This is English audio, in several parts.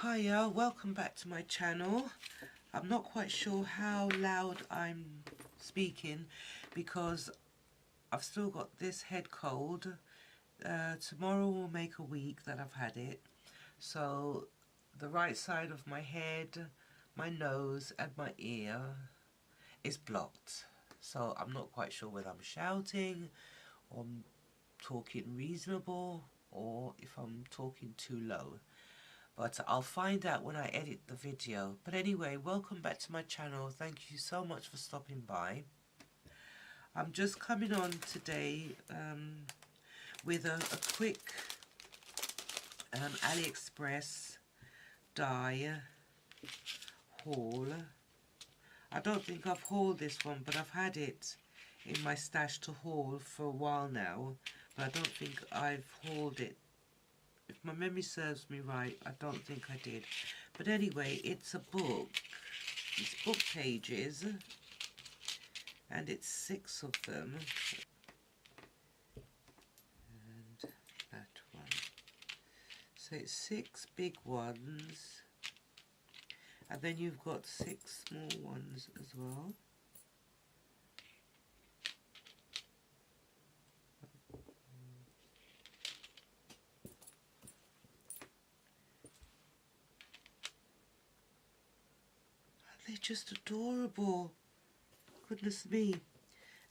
Hiya, welcome back to my channel. I'm not quite sure how loud I'm speaking because I've still got this head cold. Tomorrow will make a week that I've had it. So the right side of my head, my nose and my ear is blocked. So I'm not quite sure whether I'm shouting or I'm talking reasonable or if I'm talking too low. But I'll find out when I edit the video. But anyway, welcome back to my channel. Thank you so much for stopping by. I'm just coming on today with a quick AliExpress dye haul. I don't think I've hauled this one, but I've had it in my stash to haul for a while now. But I don't think I've hauled it. If my memory serves me right, I don't think I did. But anyway, it's a book. It's book pages. And it's 6 of them. And that one. So it's 6 big ones. And then you've got 6 small ones as well. They're just adorable. Goodness me.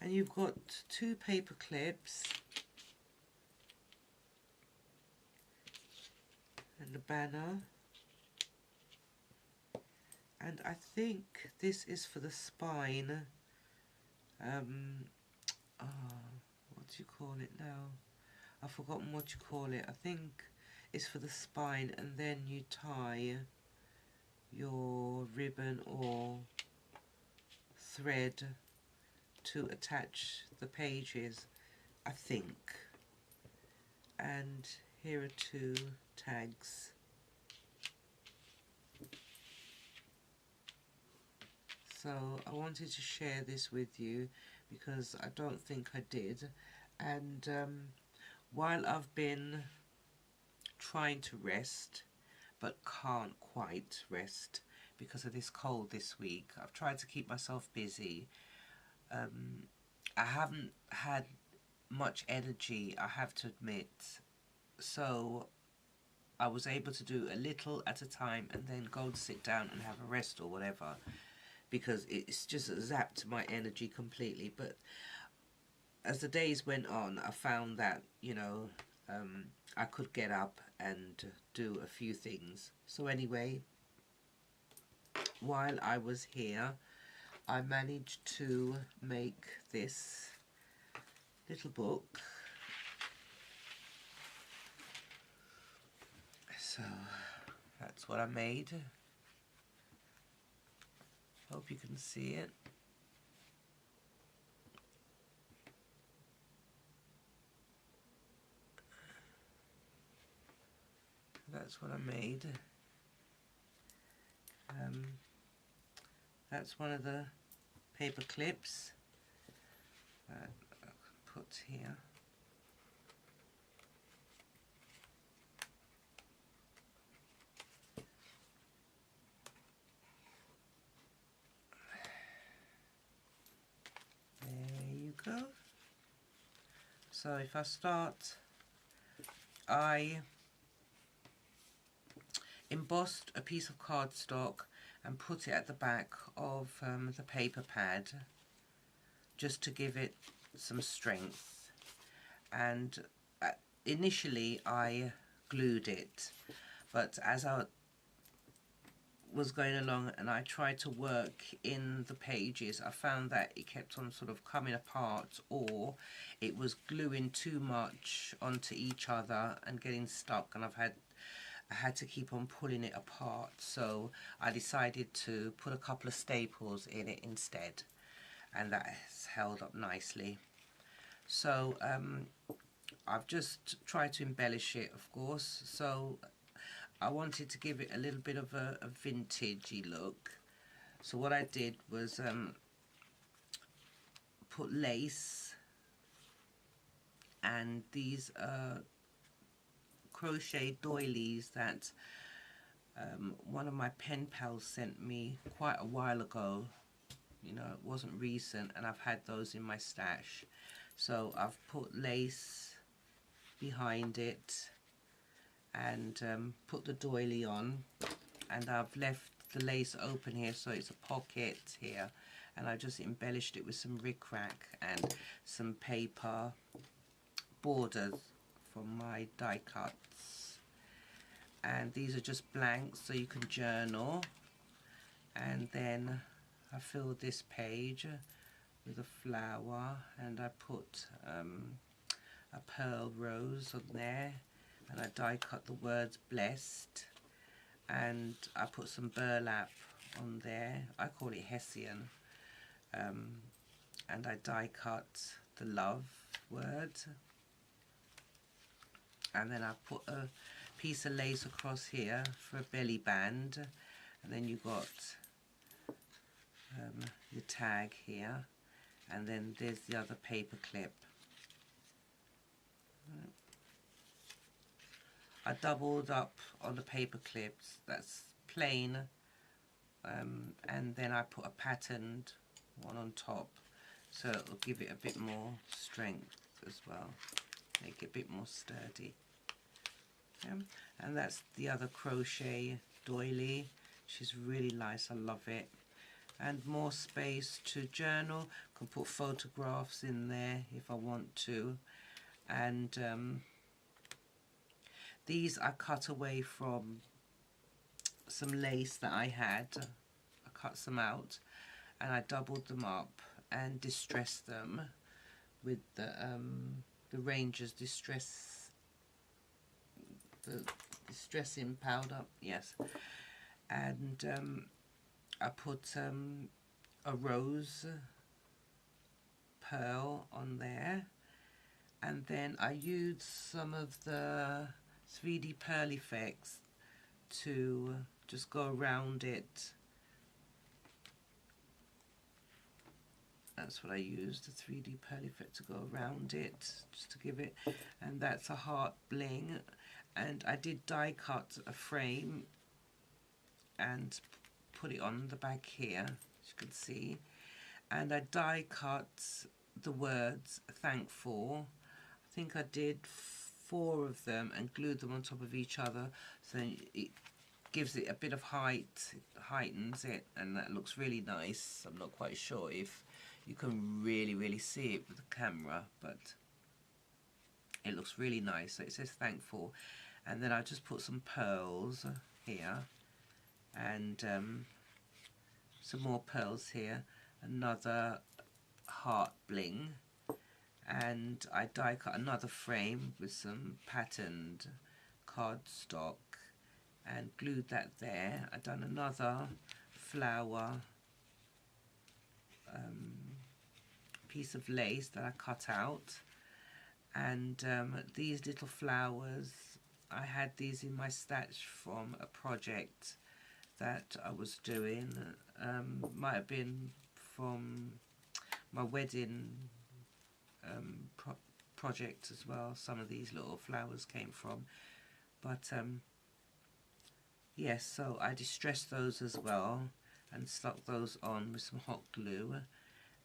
And you've got 2 paper clips. And a banner. And I think this is for the spine. What do you call it now? I've forgotten what you call it. I think it's for the spine, and then you tie your ribbon or thread to attach the pages, I think. And here are 2 tags. So I wanted to share this with you because I don't think I did. And while I've been trying to rest but can't quite rest because of this cold this week, I've tried to keep myself busy. I haven't had much energy, I have to admit, so I was able to do a little at a time and then go and sit down and have a rest or whatever, because it's just zapped my energy completely. But as the days went on, I found that, you know, I could get up and do a few things. So anyway, while I was here, I managed to make this little book. So that's what I made. Hope you can see it. That's what I made. That's one of the paper clips that I can put here. There you go. So if I start, I embossed a piece of cardstock and put it at the back of the paper pad just to give it some strength. And initially I glued it, but as I was going along and I tried to work in the pages, I found that it kept on sort of coming apart, or it was gluing too much onto each other and getting stuck, and I had to keep on pulling it apart. So I decided to put a couple of staples in it instead, and that has held up nicely. So I've just tried to embellish it, of course. So I wanted to give it a little bit of a vintagey look. So what I did was put lace, and these crochet doilies that one of my pen pals sent me quite a while ago. You know, it wasn't recent, and I've had those in my stash. So I've put lace behind it and put the doily on, and I've left the lace open here so it's a pocket here, and I just embellished it with some rickrack and some paper borders from my die cuts. And these are just blanks so you can journal. And then I filled this page with a flower, and I put a pearl rose on there, and I die cut the words blessed, and I put some burlap on there. I call it Hessian, and I die cut the love word, and then I put a piece of lace across here for a belly band, and then you got your tag here, and then there's the other paper clip. I doubled up on the paper clips, that's plain, and then I put a patterned one on top, so it'll give it a bit more strength as well, make it a bit more sturdy. And that's the other crochet doily. She's really nice, I love it. And more space to journal, can put photographs in there if I want to. And these I cut away from some lace that I had. I cut some out and I doubled them up and distressed them with the Ranger's distressing powder, yes. And I put a rose pearl on there, and then I used some of the 3D pearl effects to just go around it. That's what I used, the 3D pearl effect to go around it, just to give it, and that's a heart bling. And I did die cut a frame and put it on the back here, as you can see, and I die cut the words thankful. I think I did 4 of them and glued them on top of each other, so it gives it a bit of height, it heightens it, and that looks really nice. I'm not quite sure if you can really see it with the camera, but it looks really nice. So it says thankful, and then I just put some pearls here, and some more pearls here, another heart bling, and I die cut another frame with some patterned cardstock and glued that there. I done another flower piece of lace that I cut out, and these little flowers, I had these in my stash from a project that I was doing. Might have been from my wedding project as well. Some of these little flowers came from, but yes, so I distressed those as well and stuck those on with some hot glue,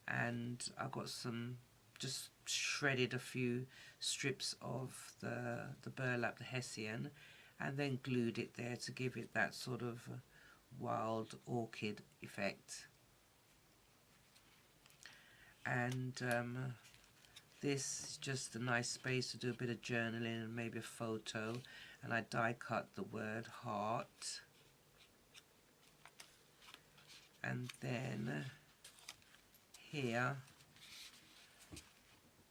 and I got some, just shredded a few strips of the burlap, the Hessian, and then glued it there to give it that sort of wild orchid effect. And this is just a nice space to do a bit of journaling and maybe a photo, and I die cut the word heart, and then here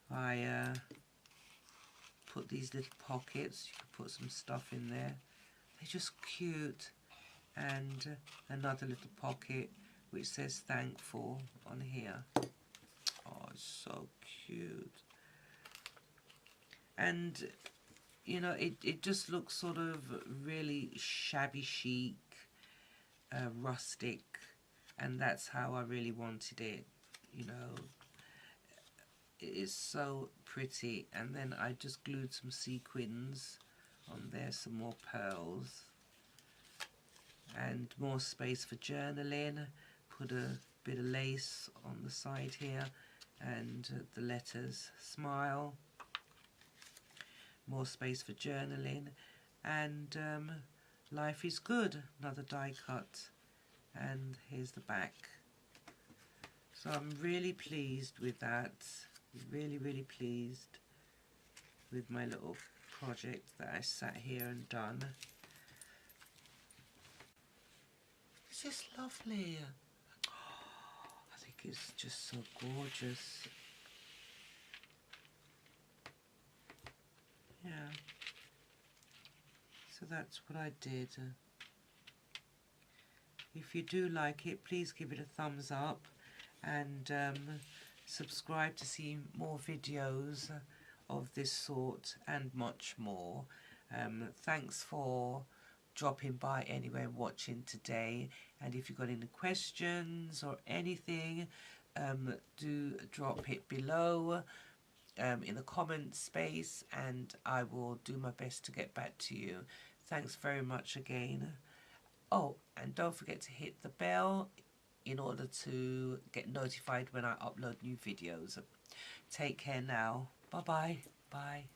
I put these little pockets. You can put some stuff in there, they're just cute, and another little pocket which says thankful on here. Oh, it's so cute. And you know, it just looks sort of really shabby chic, rustic, and that's how I really wanted it. You know, it is so pretty. And then I just glued some sequins on there, some more pearls, and more space for journaling. Put a bit of lace on the side here, and the letters smile. More space for journaling, and life is good, another die cut, and here's the back. So I'm really pleased with that, really pleased with my little project that I sat here and done. It's just lovely. I think it's just so gorgeous. Yeah. So that's what I did. If you do like it, please give it a thumbs up, and subscribe to see more videos of this sort and much more. Thanks for dropping by anyway and watching today, and if you've got any questions or anything, do drop it below in the comment space, and I will do my best to get back to you. Thanks very much again. Oh, and don't forget to hit the bell in order to get notified when I upload new videos. Take care now. Bye-bye. Bye.